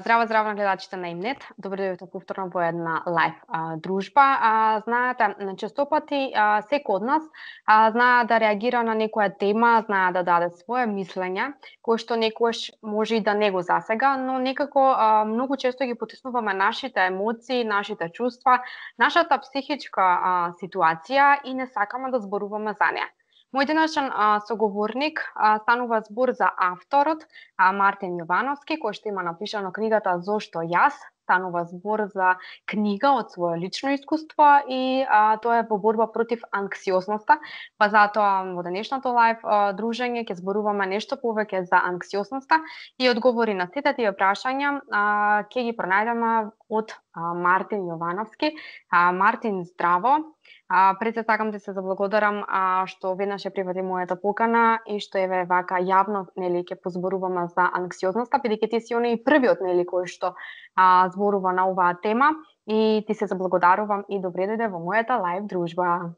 Здраво, здраво на гледачите на Имнет. Добро дојдовте повторно во една лайв дружба. Знаете, често пати секој од нас знае да реагира на некоја тема, знае да даде свое мислење, кој што некојаш може и да не го засега, но некако многу често ги потиснуваме нашите емоции, нашите чувства, нашата психичка ситуација и не сакаме да зборуваме за неа. Мој денешен соговорник станува збор за авторот Мартин Јовановски, кој што има напишано книгата "Зошто јас?". Станува збор за книга од свое лично искуство и тоа е во борба против анксиозноста. Па затоа во денешното лайв дружење ќе зборуваме нешто повеќе за анксиозноста и одговори на сите тие прашања ќе ги пронајдеме од Мартин Јовановски. Мартин, здраво! Пред се сакам да се заблагодарам што веднаш ја прифати мојата покана и што еве вака јавно нели ќе позборуваме за анксиозноста, бидејќи ти си оној првиот нели кој што зборува на оваа тема и ти се заблагодарувам и добре дојде во мојата лајв дружба.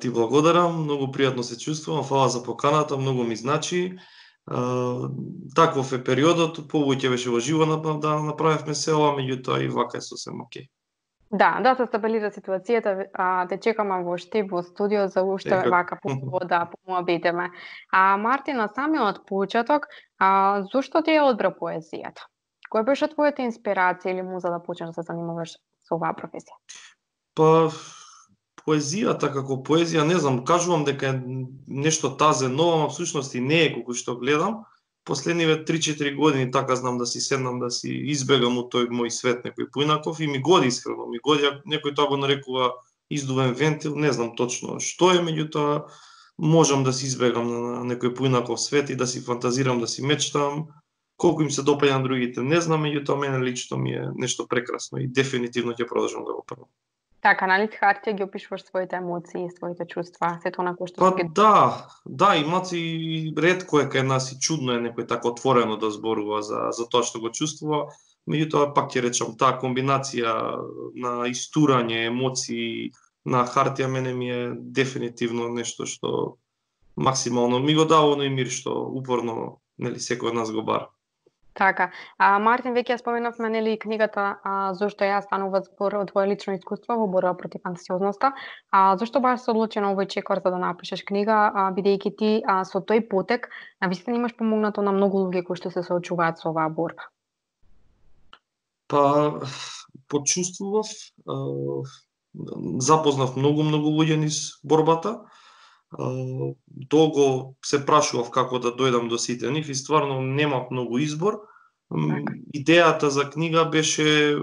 Ти благодарам, многу пријатно се чувствувам, фала за поканата, многу ми значи. Таков е периодот, повеќе беше во живо да направевме се ова, меѓутоа и вака е сосем окей. Да се стабилизира ситуацијата, те чекаме во Штип во студио за уште вака поубаво да помуабитеме. Мартин, на самиот почеток, зошто ти ја одбра поезијата? Која беше твојата инспирација или муза да почнеш да се занимаваш со оваа професија? Па, поезијата како поезија, не знам, кажувам дека е нешто тазе ново, но всушност и не е колку што гледам. Последниве 3-4 години така знам да си седнам, да си избегам од тој мој свет некој поинаков и ми годи искрено, некој тоа го нарекува издувен вентил, не знам точно што е, меѓутоа можам да си избегам на некој поинаков свет и да си фантазирам, да си мечтам. Колку им се допаѓа на другите, не знам, меѓутоа мене лично ми е нешто прекрасно и дефинитивно ќе продолжам да го правам. Така, на лист хартија ги опишуваш своите емоции, своите чувства, сето на кој што Па да, и ретко е кај нас и чудно е некој така отворено да зборува за тоа што го чувствува, меѓутоа пак ќе речам, таа комбинација на истурање емоции на хартија мене ми е дефинитивно нешто што максимално ми го дава оној мир што упорно нели секој од нас го бара. Така. Мартин, веќе ја споменавме нели книгата "Зошто јас?" станува збор од твое лично искуство во борба против анксиозноста. Зошто баш се одлучи на овој чекор за да напишеш книга, бидејќи ти со тој потек навистина имаш помогнато на многу луѓе кои што се соочуваат со оваа борба? Па почувствував, запознав многу луѓе низ борбата. Долго се прашував како да дојдам до сите нив и стварно немав многу избор. Идејата за книга беше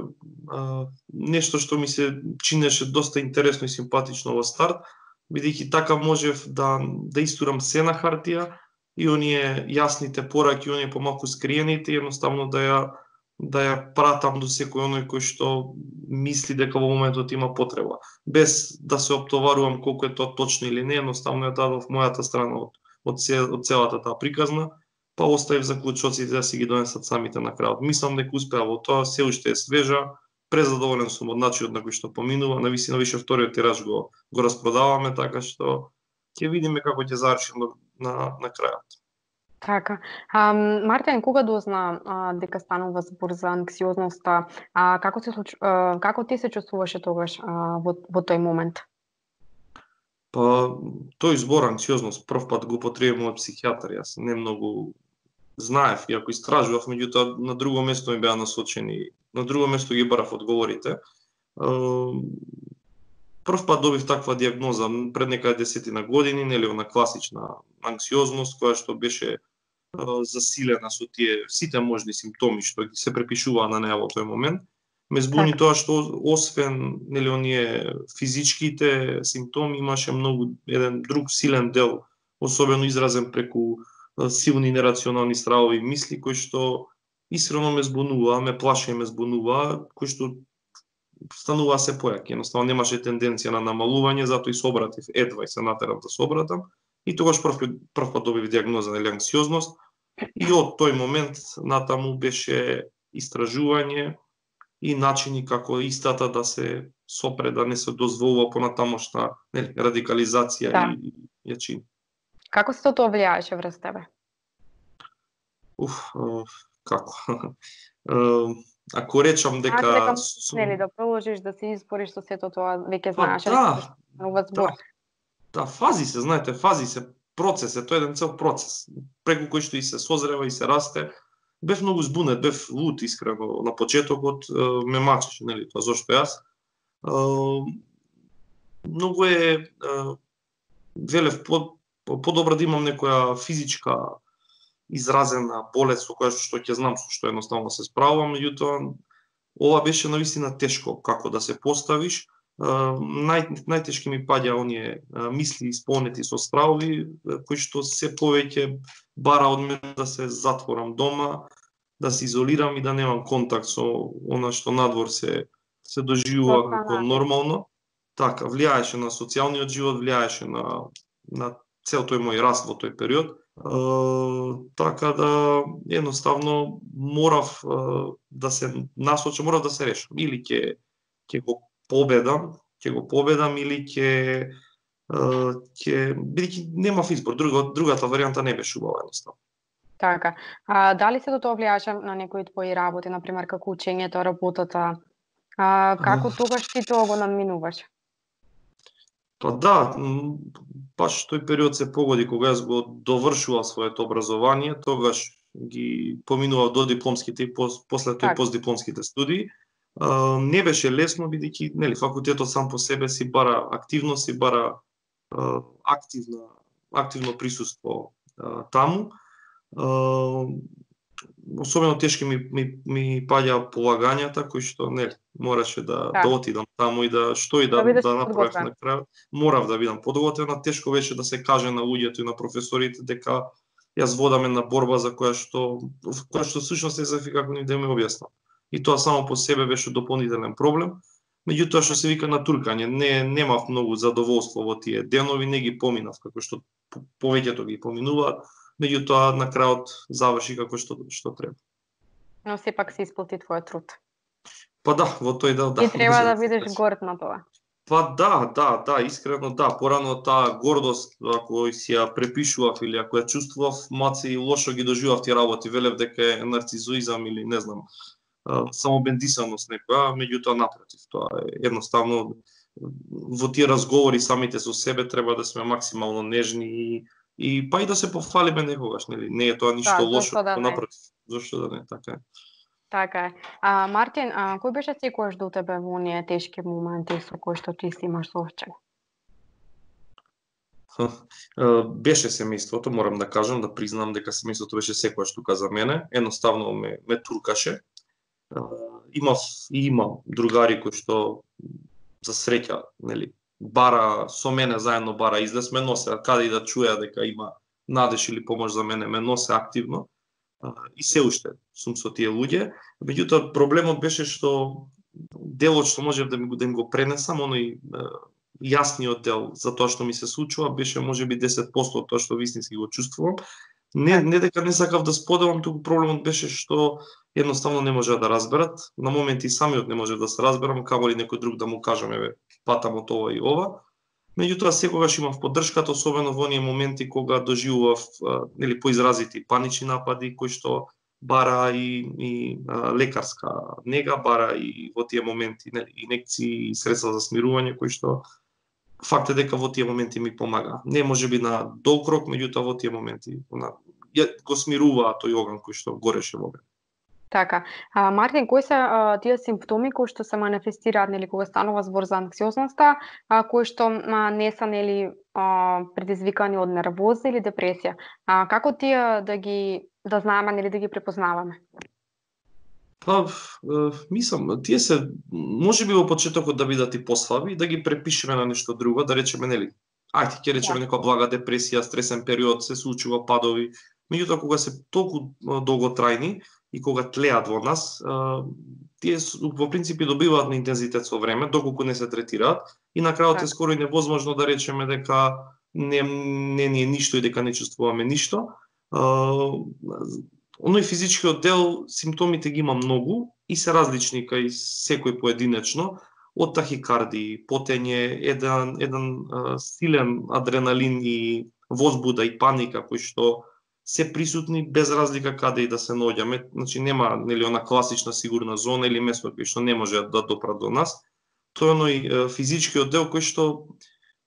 нешто што ми се чинеше доста интересно и симпатично во старт, бидејќи така можев да истурам се на хартија и оние јасните пораки, оние помалку скриените, едноставно да ја пратам до секој оној кој што мисли дека во моментот има потреба, без да се оптоварувам колку е тоа точно или не, едноставно ја дадов мојата страна од целата таа приказна, па оставив заклучоците да си ги донесат самите на крајот. Мислам дека успеа во тоа, се уште е свежа, презадоволен сум од начинот на кој што поминува, навистина више вториот тираж го распродаваме, така што ќе видиме како ќе заврши на крајот. Така. Мартин, кога дозна дека станува збор за анксиозноста, како ти се чувствуваше тогаш во тој момент? Па, тој збор анксиозност прв пат го употребив од психијатар, јас не многу знаев, иако истражував, меѓутоа на друго место ми беа насочени, на друго место ги барав одговорите. Прв пат добив таква дијагноза пред некаде 10 години, нели она класична анксиозност која што беше засилена со тие сите можни симптоми што се препишуваа на неа во тој момент. Ме збуни тоа што освен нели оние физичките симптоми имаше многу еден друг силен дел, особено изразен преку силни нерационални стравови и мисли кои што искрено ме збунуваа, ме плаше и ме збунуваа, кои што стануваа се појаки. Едноставно немаше тенденција на намалување, затоа и собратив едва и се натерав да собратам. И тогаш прв пат добив дијагноза на анксиозност и од тој момент натаму беше истражување и начини како истата да се сопре, да не се дозволува понатамошна радикализација и јачина. Како се тоа влијаеше врз тебе? како ако речам дека Дека нели да продолжиш да се избориш со сето тоа, веќе знаеш дека да, станува збор. да, фази се, знаете, фази се, процес е, тоа е еден цел процес, преку кој што и се созрева и се расте. Бев многу збунет, бев лут искрено на почетокот, ме мачеше, нели, тоа зошто јас. Многу е, велев, подобро да имам некоја физичка изразена болест со која што ќе знам со што едноставно се справувам, меѓутоа ова беше навистина тешко како да се поставиш. Најтешки ми паѓа оние мисли исполнети со стравови, кои што се повеќе бара од мене да се затворам дома, да се изолирам и да немам контакт со она што надвор се доживува како нормално. Така, влијаеше на социјалниот живот, влијаеше на цел тој мој раст во тој период. Така да едноставно морав да се насочам, морав да се решам. Или ќе го победам или ќе бидејќи немав избор. Другата варијанта не беше убава едноставно. Така. Дали се до тоа влијаше на некои твои работи, например како учењето, работата? Како тогаш ти тоа го надминуваш? Па да, баш тој период се погоди кога јас го довршував своето образование, тогаш ги поминував до дипломските и после тој постдипломските студии. Не беше лесно бидејќи нели факултетот сам по себе си бара активност, си бара активно присуство таму. Особено тешки ми паѓа полагањата кои што нели мораше да отидам таму и да направев на крај. Морав да бидам подготвена. Тешко беше да се каже на луѓето и на професорите дека јас водам една борба за која што всушност не знаев како ни да ме објаснам. И тоа само по себе беше дополнителен проблем. Меѓутоа што се вика натуркање, немав многу задоволство во тие денови, не ги поминав како што повеќето ги поминуваат. Меѓутоа на крајот заврши како што треба. Но сепак се исплати твојот труд. Па да, во тој дел да. И треба да бидеш горд на тоа. Па да, искрено да. Порано таа гордост, ако си ја препишував или ако ја чувствував, маци и лошо ги доживав тие работи. Велев дека е нарцизоизам или не знам, самобендисаност некоја, меѓутоа напротив, тоа е едноставно во тие разговори самите со себе треба да сме максимално нежни и па и да се пофалиме некогаш, нели? Не е тоа ништо лошо, напротив, зошто да не, така е. Така е. Мартин, кој беше секојаш до тебе во оние тешки моменти со кои што ти си имаш соочен? Беше семејството, морам да кажам, да признам дека семејството беше секојаш тука за мене, едноставно ме туркаше. Имам другари кои што за среќа, нели, бара со мене заедно бара излез, ме носе каде и да чуја дека има надеж или помош за мене, ме носе активно. И се уште сум со тие луѓе, меѓутоа проблемот беше што делот што можев да им го пренесам, оној јасниот дел за тоа што ми се случува беше можеби 10% од тоа што вистински го чувствувам. Не дека не сакав да споделам, туку проблемот беше што едноставно не можеа да разберат. На моменти самиот не може да се разберам, камо ли некој друг да му кажам, еве, патам од ова и ова. Меѓутоа секогаш имав поддршката, особено во оние моменти кога доживував нели поизразити панични напади кои што бара и лекарска нега, бара и во тие моменти нели инекции и средства за смирување кои што факт е дека во тие моменти ми помага. Не можеби на долг рок, меѓутоа во тие моменти го смируваа тој оган кој што гореше во мене. Така. Мартин, кои се тие симптоми кои што се манифестираат нели кога станува збор за анксиозноста, кои што не се нели предизвикани од нервоза или депресија? Како тие да знаеме нели да ги препознаваме? Па, мислам, тие се можеби во почетокот да бидат и послаби, да ги препишеме на нешто друго, да речеме нели, ајде ќе речеме некоја блага депресија, стресен период, се случува падови, меѓутоа кога се толку долготрајни и кога тлеат во нас, тие во принципи добиваат на интензитет со време, доколку не се третираат и на крајот е скоро и невозможно да речеме дека не ни е ништо и дека не чувствуваме ништо. Оној физичкиот дел, симптомите ги има многу и се различни кај секој поединечно, од тахикардии, потење, еден силен адреналин и возбуда и паника кој што се присутни без разлика каде и да се наоѓаме. Значи нема нели она класична сигурна зона или место кај што не може да допрат до нас. Тоа е оној физичкиот дел кој што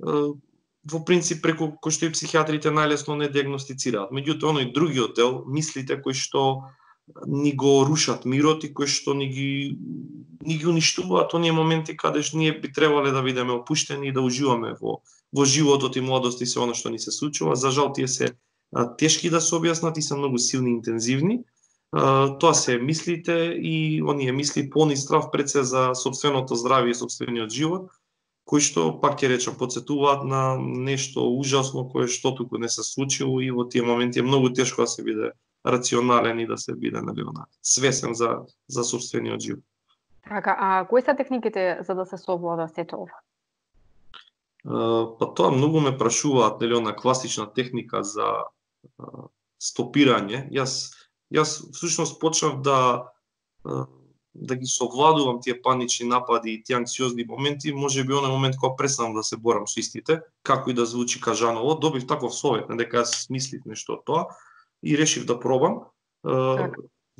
во принцип преку кој што и психијатрите најлесно не диагностицираат. Меѓутоа оној другиот дел, мислите кои што ни го рушат мирот и кои што ни ги уништуваат оние моменти каде што ние би требале да бидеме опуштени и да уживаме во животот и младост и се она што ни се случува. За жал тие се тешки да се објаснат и се многу силни и интензивни. Тоа се мислите и оние мисли полни страв пред се за сопственото здравје и сопствениот живот, кои што, пак ќе речам, потсетуваат на нешто ужасно кое што туку не се случило и во тие моменти е многу тешко да се биде рационален и да се биде свесен за сопствениот живот. Така, кои се техниките за да се совлада сето ова? Па тоа многу ме прашуваат, нели, она класична техника за стопирање. Јас всушност почнав да ги совладувам тие панични напади и тие анксиозни моменти, можеби оној момент кога престанав да се борам со истите, како и да звучи кажаново, добив таков совет, дека јас мислив нешто од тоа и решив да пробам.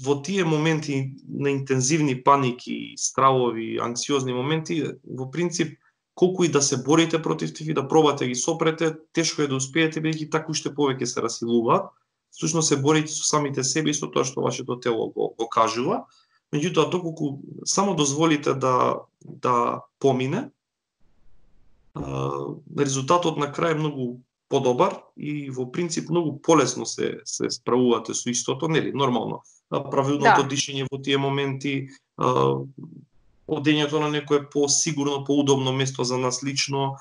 Во тие моменти на интензивни паники, стравови, анксиозни моменти, во принцип, колку и да се борите против тие и да пробате ги сопрете, тешко е да успеете, бидејќи така уште повеќе се расилуваат. Всушност се борите со самите себе и со тоа што вашето тело го кажува. Меѓутоа, доколку само дозволите да помине, резултатот на крај е многу подобар и во принцип многу полесно се справувате со истото, нели, нормално. Правилното дишење во тие моменти, одењето на некое по-сигурно, поудобно место за нас лично,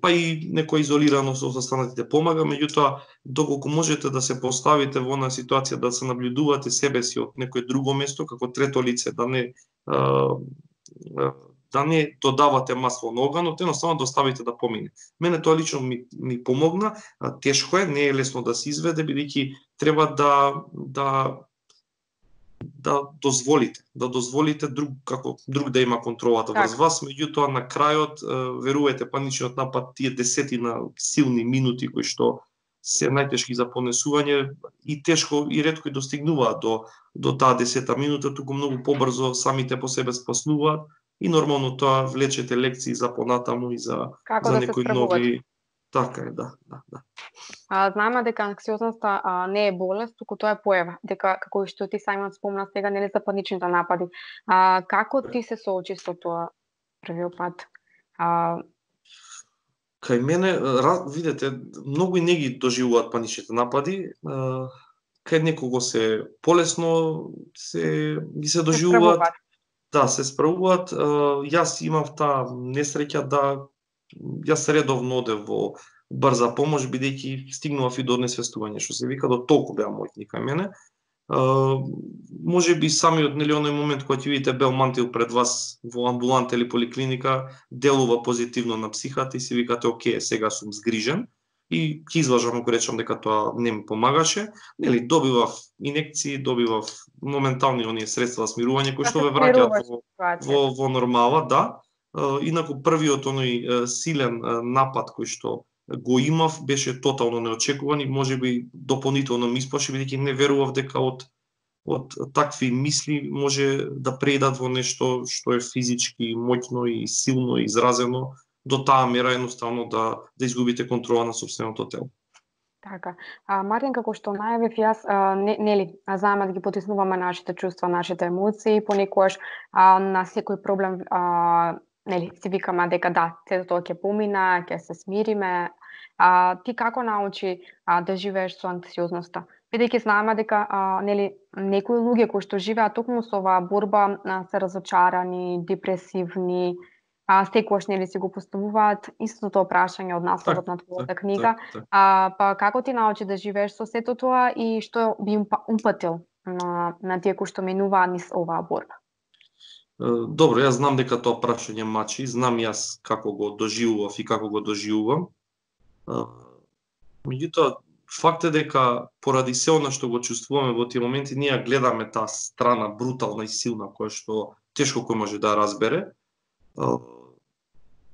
па и некоја изолираност од останатите помага, меѓутоа, доколку можете да се поставите во она ситуација да се наблюдувате себе си од некое друго место, како трето лице, да не додавате масло на оганот, едноставно да оставите да помине. Мене тоа лично ми помогна, тешко е, не е лесно да се изведе, бидејќи треба да дозволите друг да има контролата врз вас, меѓутоа на крајот верувате паничниот напад, тие десетина силни минути кои што се најтешки за понесување и тешко и ретко и достигнуваат до таа 10 минута, туку многу побрзо самите по себе спаснуваат и нормално тоа влечете лекции за понатаму и за некои нови. Така е, да. Знаеме дека анксиозноста не е болест, туку тоа е појава. Дека, како што ти сам спомна сега, нели, за паничните напади. Како ти се соочи со тоа првиот пат? Кај мене, видете, многу и не ги доживуваат паничните напади. Кај некого се полесно ги се доживуваат. Да, се справуваат. Јас имав таа несреќа јас редовно одев во брза помош, бидејќи стигнував и до несвестување, што се вика, до толку беа моќни кај мене. Може би самиот, нели, оној момент кога ќе видите бел мантил пред вас во амбуланта или поликлиника, делува позитивно на психата и си викате, оке, сега сум згрижен и ќе излажам ако речам дека тоа не ми помагаше. Нели, добивав инекции, добивав моментални оние средства за смирување кои што ве враќаат во нормала, да. Инаку првиот оној силен напад кој што го имав беше тотално неочекуван и можеби дополнително ми исплаши, бидејќи не верував дека од такви мисли може да преидат во нешто што е физички моќно и силно изразено до таа мера едноставно да изгубите контрола на сопственото тело. Така. Мартин, како што најавив јас, нели, знаеме да ги потиснуваме нашите чувства, нашите емоции, понекогаш на секој проблем нели, си викаме дека да, сето тоа ќе помина, ќе се смириме. Ти како научи да живееш со анксиозноста? Бидејќи знаеме дека нели, некои луѓе кои што живеат токму со оваа борба се разочарани, депресивни, секогаш нели си го поставуваат истото прашање од насловот на твојата книга. Па како ти научи да живееш со сето тоа и што би упатил на тие кои што минуваат низ оваа борба? Добро, јас знам дека тоа прашање мачи, знам јас како го доживував и како го доживувам. Меѓутоа, факт е дека поради се она што го чувствуваме во тие моменти, ние гледаме таа страна брутална и силна која што тешко кој може да разбере.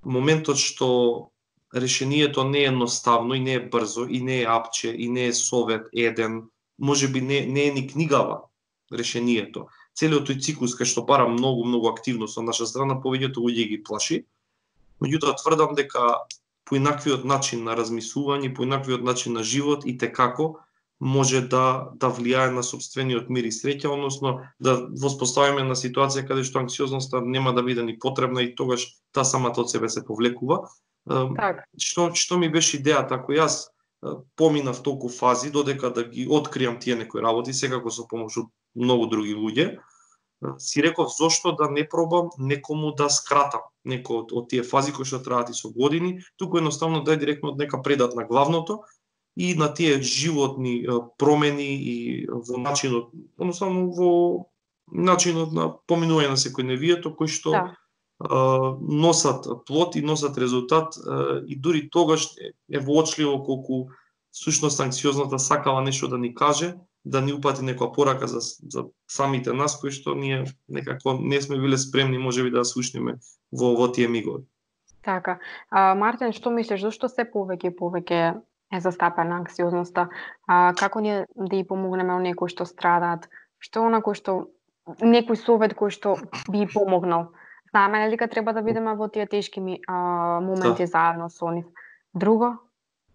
Моментот што решението не е едноставно и не е брзо и не е апче и не е совет еден можеби не е ни книгава решението. Целиот тој циклус кај што бара многу активност од наша страна, повеќето луѓе ги плаши. Меѓутоа тврдам дека поинаквиот начин на размислување, поинаквиот начин на живот и како може да влијае на собствениот мир и среќа, односно да воспоставиме на ситуација каде што анксиозноста нема да биде ни потребна и тогаш таа самата од себе се повлекува. Так. Што ми беше идејата, ако јас поминав толку фази додека да ги откриам тие некои работи, секако со помош од многу други луѓе, си реков зошто да не пробам некому да скратам некој од тие фази кои што траат и со години, туку едноставно да директно од нека предат на главното и на тие животни промени и во начинот, односно во начинот на поминување на секојдневието кој што носат плод и носат резултат и дури тогаш е воочливо колку сушност анксиозната сакала нешто да ни каже, да ни упати некоја порака за самите нас кои што ние некако не сме биле спремни можеби да слушнеме во тие мигови. Така. Мартин, што мислиш, зашто се повеќе е застапена анксиозноста? Како ние да ја помогнеме на некои што страдаат? Што она кој што некој совет кој што би помогнал? Знаеме нели дека треба да бидеме во тие тешки моменти заедно со нив. Друго?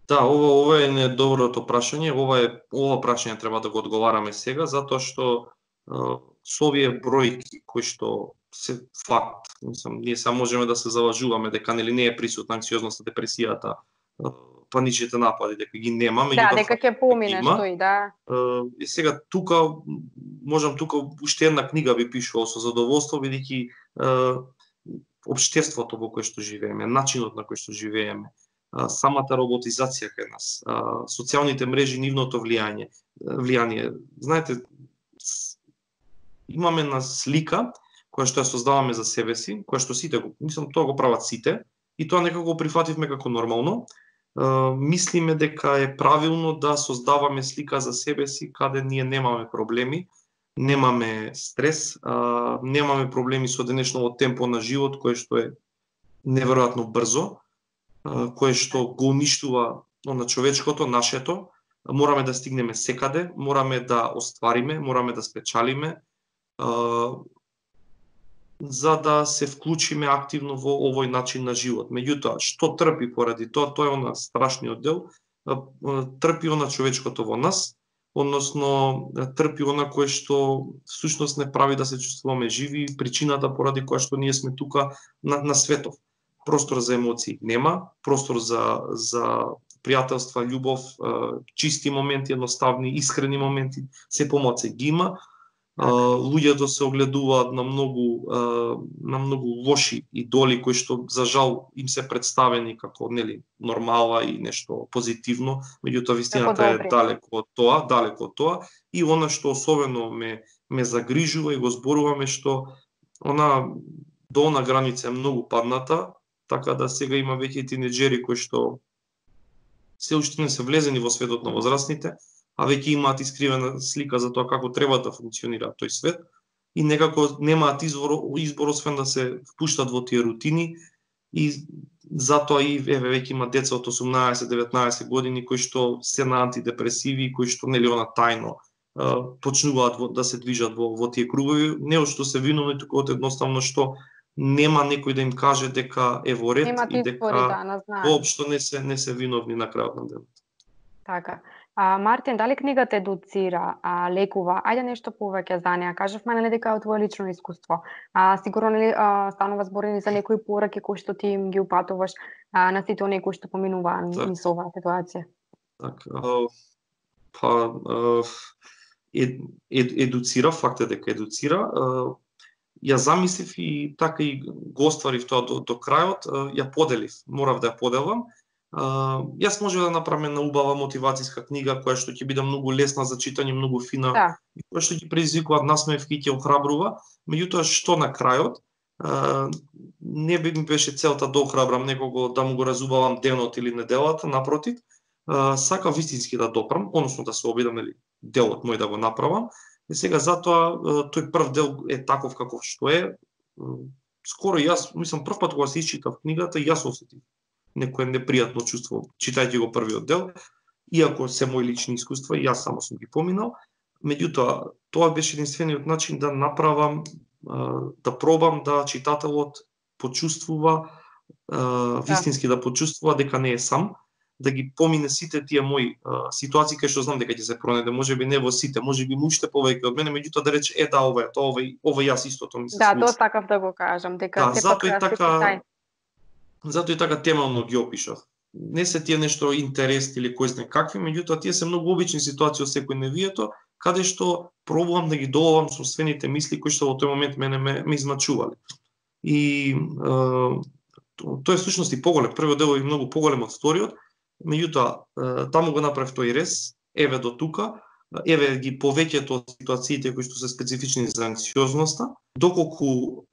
Да, ова е недоброто прашање. Ова прашање треба да го одговараме сега, затоа што со овие бројки кои што се факт, ние само можеме да се залажуваме дека нели не е присутна анксиозноста, депресијата, паничните напади, дека ги нема, меѓутоа дека ќе помине што и да. И сега тука уште една книга би пишувал со задоволство, бидејќи општеството во кое што живееме, начинот на кој што живееме, самата роботизација кај нас, социјалните мрежи, нивното влијание. Знаете, имаме на слика која што ја создаваме за себе си, која што сите тоа го прават сите, и тоа некако го прифативме како нормално. Мислиме дека е правилно да создаваме слика за себе си каде ние немаме проблеми, немаме стрес, немаме проблеми со денешното темпо на живот кое што е неверојатно брзо, кое што го уништува на човечкото, нашето. Мораме да стигнеме секаде, мораме да оствариме, мораме да спечалиме, за да се вклучиме активно во овој начин на живот. Меѓутоа, што трпи поради тоа? Тоа е она страшниот дел. Трпи она човечкото во нас, односно трпи она кое што всушност не прави да се чувствуваме живи, причината поради која што ние сме тука на светов. Простор за емоции нема, простор за пријателства, љубов, чисти моменти, едноставни, искрени моменти, се помалку ги има. Луѓето се огледуваат на многу лоши идоли кои што за жал им се представени како нормала и нешто позитивно, меѓутоа вистината е далеку од тоа, и она што особено ме загрижува и го зборуваме што она долна граница е многу падната, така да сега има веќе тинеџери кои што се уште не се влезени во светот на возрастните, а веќе имаат искривена слика за тоа како треба да функционира тој свет и некако немаат избор освен да се впуштат во тие рутини, и затоа и веќе има деца од 18-19 години кои што се на антидепресиви, кои што она тајно почнуваат да се движат во тие кругови, не од што се виновни, туку од едноставно што нема некој да им каже дека е во ред и дека воопшто не се виновни на крајот на денот. Така. Мартин, дали книгата едуцира, лекува? Ајде нешто повеќе за неа. Кажавме нели дека е твое лично искуство. Сигурно нели станува збор за некои пораки кои што ти им ги упатуваш на сите оние кои што поминуваат низ оваа ситуација. Така. Едуцира, факт е дека едуцира. Ја замислив и така и го остварив тоа до крајот, ја поделив, морав да ја поделам. Јас може да направам една убава мотивацијска книга која што ќе биде многу лесна за читање, многу фина, и која што ќе предизвикува насмевки и ќе охрабрува, меѓутоа што на крајот не би ми беше целта да охрабрам некого, да му го разубавам денот или неделата, напротив, сакам вистински да допрам, односно да се обидам делот мој да го направам. И сега затоа тој прв дел е таков каков што е. Скоро јас, мислам, прв пат кога се исчитав книгата, јас осетив некое непријатно чувство, читајќи го првиот дел. иако се мои лични искуства и јас само сум ги поминал, меѓутоа тоа беше единствениот начин да направам, да пробам да читателот почувствува, вистински да почувствува дека не е сам, да ги помине сите тие мои ситуации кај што знам дека ќе се пронајде, можеби не во сите, можеби уште повеќе од мене, меѓутоа да рече да, ова е тоа, ова јас истото ми се случи. Да, тоа сакав да го кажам, дека да, сепак затоа и така темално ги опишав. Не се тие нешто интересни или кој знае какви, меѓутоа тие се многу обични ситуации од секојдневието, каде што пробувам да ги доловам собствените мисли кои што во тој момент мене ме измачувале. И тоа е всушност и поголем, првиот дел е многу поголем од вториот, меѓутоа таму го направив тој рез, еве до тука, еве ги повеќето од ситуациите кои што се специфични за анксиозноста, доколку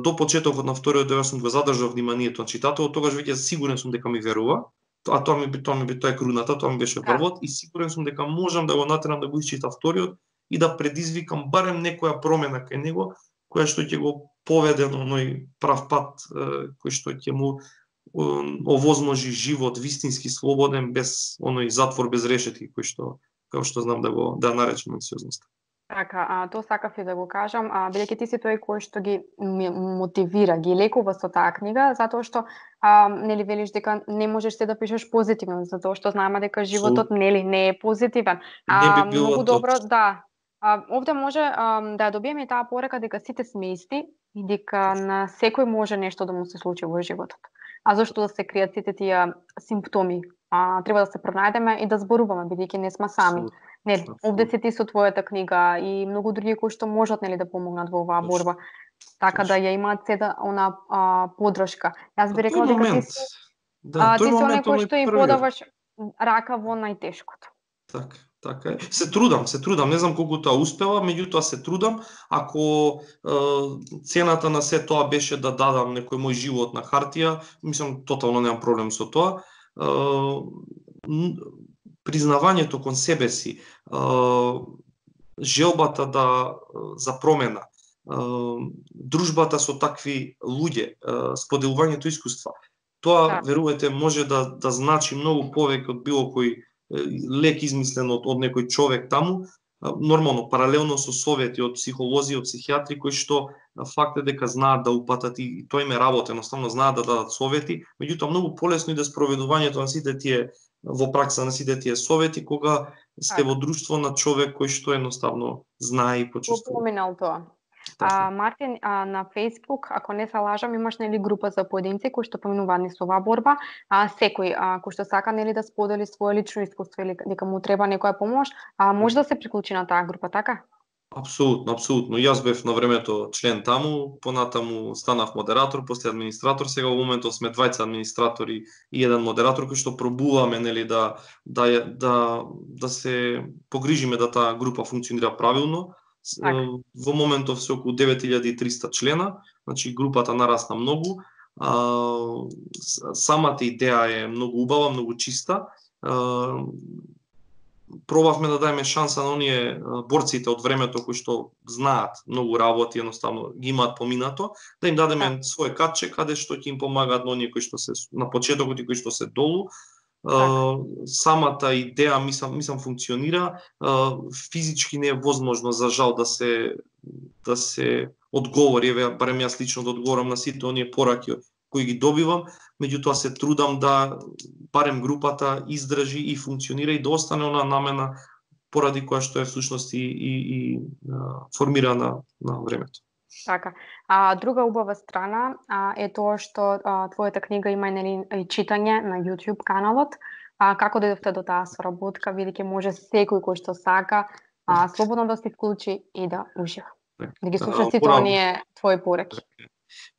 до почетокот на вториот дел сум го задржав вниманието на читателот, тогаш веќе сигурен сум дека ми верува, а тоа е круната, тоа ми беше првот, и сигурен сум дека можам да го натерам да го исчита вториот и да предизвикам барем некоја промена кај него, која што ќе го поведе на оној прав пат, кој што ќе му овозможи живот вистински слободен, без оној затвор без решетки кој што како што знам да наречам анксиозноста. Така, тоа сакав и да го кажам, бидејќи ти си тој кој што ги мотивира, ги лекува со таа книга, затоа што нели велиш дека не можеш се да пишеш позитивно, затоа што знаеме дека животот нели не е позитивен. Не би било многу добро, да. Овде може да ја добиеме таа порека дека сите сме исти и дека на секој може нешто да му се случи во животот. А зашто да се кријат сите тие симптоми? Треба да се пронајдеме и да зборуваме, бидејќи не сме сами. Нели, овде си ти со твојата книга и многу други кои што можат нели да помогнат во оваа борба. Така да ја имаат седа она поддршка. Јас би рекла дека ти си оној кој што им подаваш рака во најтешкото. Така е. Се трудам, не знам колку тоа успева, меѓутоа се трудам. Ако цената на се тоа беше да дадам некој мој живот на хартија, мислам тотално немам проблем со тоа. Признавањето кон себе си, желбата за промена, дружбата со такви луѓе, споделувањето искуства, тоа верувате може да значи многу повеќе од било кој лек измислен од некој човек таму, нормално паралелно со совети од психолози, од психијатри кои што факт е дека знаат да упатат и тоа им е работа, едноставно знаат да дадат совети, меѓутоа многу полесно иде спроведувањето на сите тие во пракса на сите тие совети кога сте во друштво на човек кој што едноставно знае и почувствува. Поминал тоа. Мартин, на Facebook, ако не се лажам, имаш нели група за поединци кои што поминуваат низ оваа борба, секој кој што сака нели да сподели свое лично искуство или дека му треба некоја помош, може да се приклучи на таа група, така? Апсолутно. Јас бев на времето член таму, понатаму станав модератор, после администратор, сега во моментот сме двајца администратори и еден модератор кој што пробуваме нели да се погрижиме да таа група функционира правилно. Во моментов се околу 9300 члена, значи групата нарасна многу. Самата идеја е многу убава, многу чиста. Пробавме да даеме шанса на оние борците од времето кои што знаат многу работи, едноставно ги имаат поминато, да им дадеме свој катче каде што ќе им помагаат на оние кои што се на почетокот и кои што се долу. Самата идеја мислам функционира, физички не е возможно за жал да се одговори, барем јас лично да одговорам на сите оние пораки кои ги добивам, меѓутоа се трудам да барем групата издржи и функционира и да остане она намена поради која што е всушност и формирана на времето. Така. Друга убава страна е тоа што твојата книга има нели читање на YouTube каналот. Како дојдовте до таа соработка, бидејќи може секој кој што сака слободно да се вклучи и да ужива. Да ги слуша сите оние твои пораки.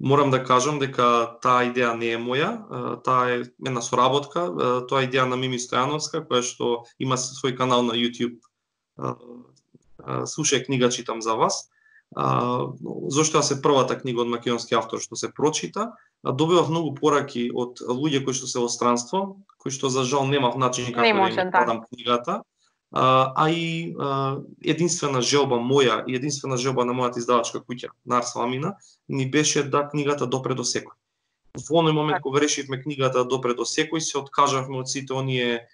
Морам да кажам дека таа идеја не е моја, таа е една соработка, тоа е идеја на Мими Стојановска, која што има свој канал на YouTube. Слушај книга, читам за вас. Зошто се првата книга од македонски автор што се прочита, добивав многу пораки од луѓе кои што се во странство, кои што за жал немав начин како да им подам книгата. И единствена желба моја и единствена желба на мојата издавачка куќа, Нарс Ламина, ни беше да книгата допре до секој. Во оној момент кога решивме книгата да допре до секој, се откажавме од сите оние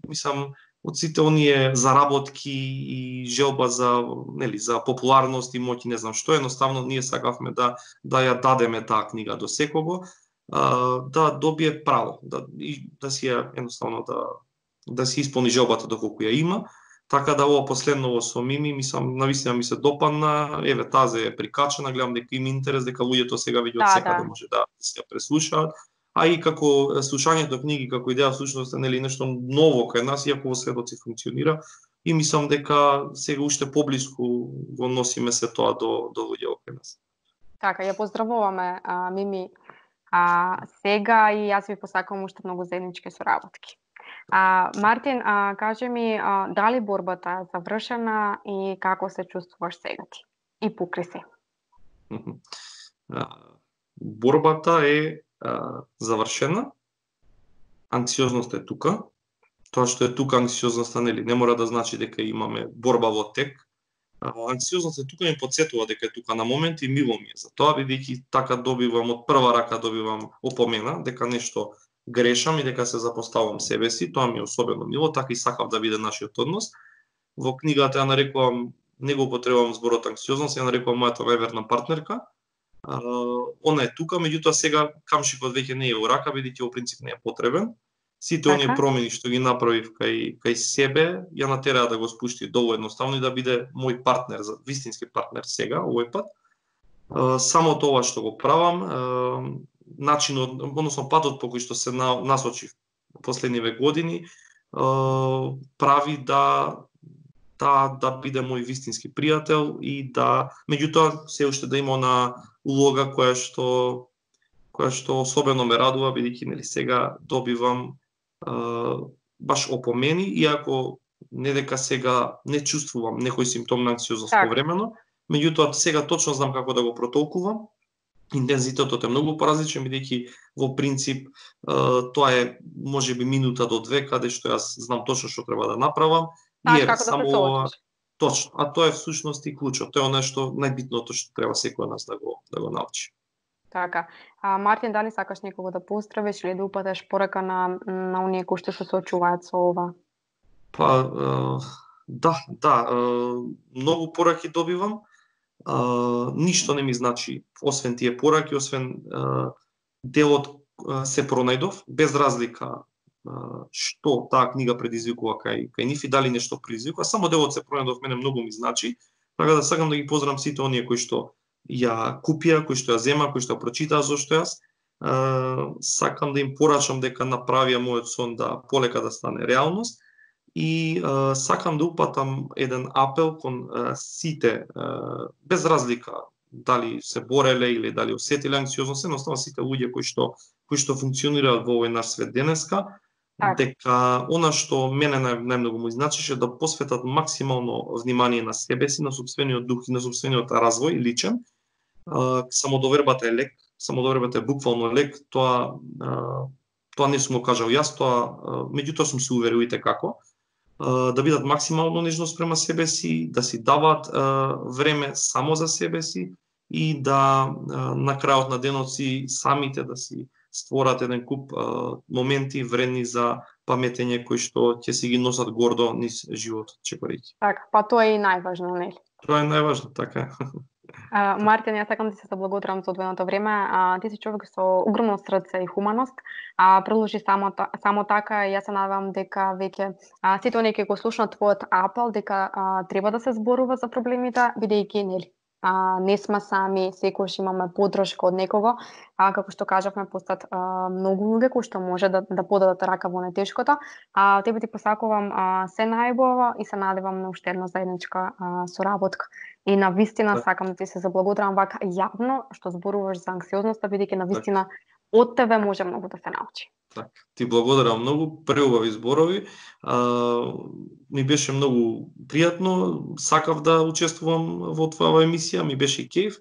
Мислам, од сите оние заработки и желба за, нели, за популарност и моќ, не знам што, едноставно ние сакавме да ја дадеме таа книга до секого, да добие право, и да си ја едноставно да си исполни желбата доколку ја има. Така да ова последново со Мими, мислам, навистина ми се допадна, еве тази е прикачена, гледам дека има интерес, дека луѓето сега веќе од секаде може да се ја преслушаат. А и како слушањето книги како идеја всушност е нели нешто ново кај нас, иако во светот се функционира, и мислам дека сега уште поблиску го носиме се тоа до луѓето кај нас. Така, ја поздравуваме Мими сега и јас ви посакувам уште многу заеднички соработки. Мартин, кажи ми, дали борбата е завршена и како се чувствуваш сега ти? И покри се. Борбата е завршена. Анксиозноста е тука. Тоа што е тука анксиозноста, нели, не мора да значи дека имаме борба во тек. Анксиозноста е тука, ми потсетува дека е тука на момент и мило ми е за тоа, бидејќи така добивам од прва рака опомена дека нешто грешам и дека се запоставам себе си, тоа ми е особено мило, така и сакав да биде нашиот однос. Во книгата ја нарекувам, не го употребувам зборот анксиозност, ја нарекувам мојата неверна партнерка. Она е тука, меѓутоа сега камшикот веќе не е во рака, бидејќи во принцип не е потребен. Сите оние промени што ги направив кај себе, ја натераа да го спушти долу едноставно и да биде мој партнер, вистински партнер сега, овој пат. Само тоа што го правам, начинот, односно патот по кој што се насочив последниве години, прави да биде мој вистински пријател и да, меѓутоа, се уште да има она улога која што особено ме радува, бидејќи нели сега добивам баш опомени, иако не дека сега не чувствувам некој симптом на анксиозност повремено, меѓутоа сега точно знам како да го протолкувам. Интензитетот е многу поразличен, бидејќи во принцип тоа е можеби минута до две, каде што јас знам точно што треба да направам. И како да се соочиш. Точно, а тоа е всушност и клучот. Тоа е нешто најбитното што треба секој од нас да го научи. Така. Мартин, дали сакаш некого да поздравиш или да упатеш порака на оние кои што се соочуваат со ова? Да, многу пораки добивам. Ништо не ми значи, освен тие пораки, освен делот се пронајдов, без разлика што таа книга предизвикува кај нив и дали нешто предизвикува, само делот се пронајдов мене многу ми значи, така да сакам да ги поздравам сите оние кои што ја купија, кои што ја зема, кои што ја прочитаа зошто јас. Сакам да им порачам дека направија мојот сон да полека да стане реалност и сакам да упатам еден апел кон сите, без разлика дали се бореле или дали осетиле анксиозност, едноставно сите луѓе кои што функционираат во овој наш свет денеска, дека она што мене најмногу му значеше да посветат максимално внимание на себе си, на сопствениот дух и на сопствениот развој личен. Самодовербата е лек, самодовербата е буквално лек, тоа не сум го кажал јас, тоа меѓутоа сум се уверил и како. Да бидат максимално нежно спрема себе си, да си дават време само за себе си и да на крајот на денот си самите да си створат еден куп моменти вредни за паметење кои што ќе си ги носат гордо низ животот, чекорејќи. Така, па тоа е и најважно, нели? Тоа е најважно, така. Мартин, јас сакам да се заблагодарам за одвоеното време. Ти си човек со огромно срце и хуманост. Продолжи само така и јас се надевам дека веќе сите оние кои го слушнат твојот апел дека треба да се зборува за проблемите, бидејќи нели не сме сами, секогаш имаме поддршка од некого. Како што кажавме, постат многу луѓе кои што може да подадат рака во нетешкото. Тебе ти посакувам се најубаво и се надевам на уште една заедничка соработка. И на вистина сакам да ти се заблагодарам вака јавно што зборуваш за анксиозноста, бидејќи на вистина од тебе може многу да се научи. Так, ти благодарам многу, преубави зборови. Ми беше многу пријатно, сакав да учествувам во твоја емисија, ми беше кејф.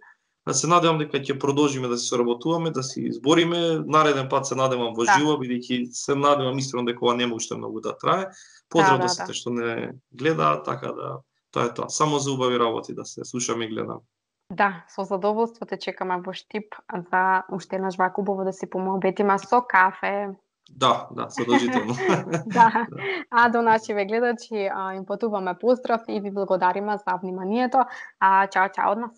Се надевам дека ќе продолжиме да се соработуваме, да си збориме. Нареден пат се надевам во живо, бидејќи се надевам искрено дека ова нема уште многу да трае. Поздрав до сите што не гледаат, така да тоа е тоа. Само за убави работи да се слушаме и гледаме. Да, со задоволство те чекаме во Штип за уште еднаш вака убаво да си помоабетиме со кафе. Да, задолжително. Да, а до нашиве гледачи им потуваме поздрав и ви благодариме за вниманието. Чао, чао од нас.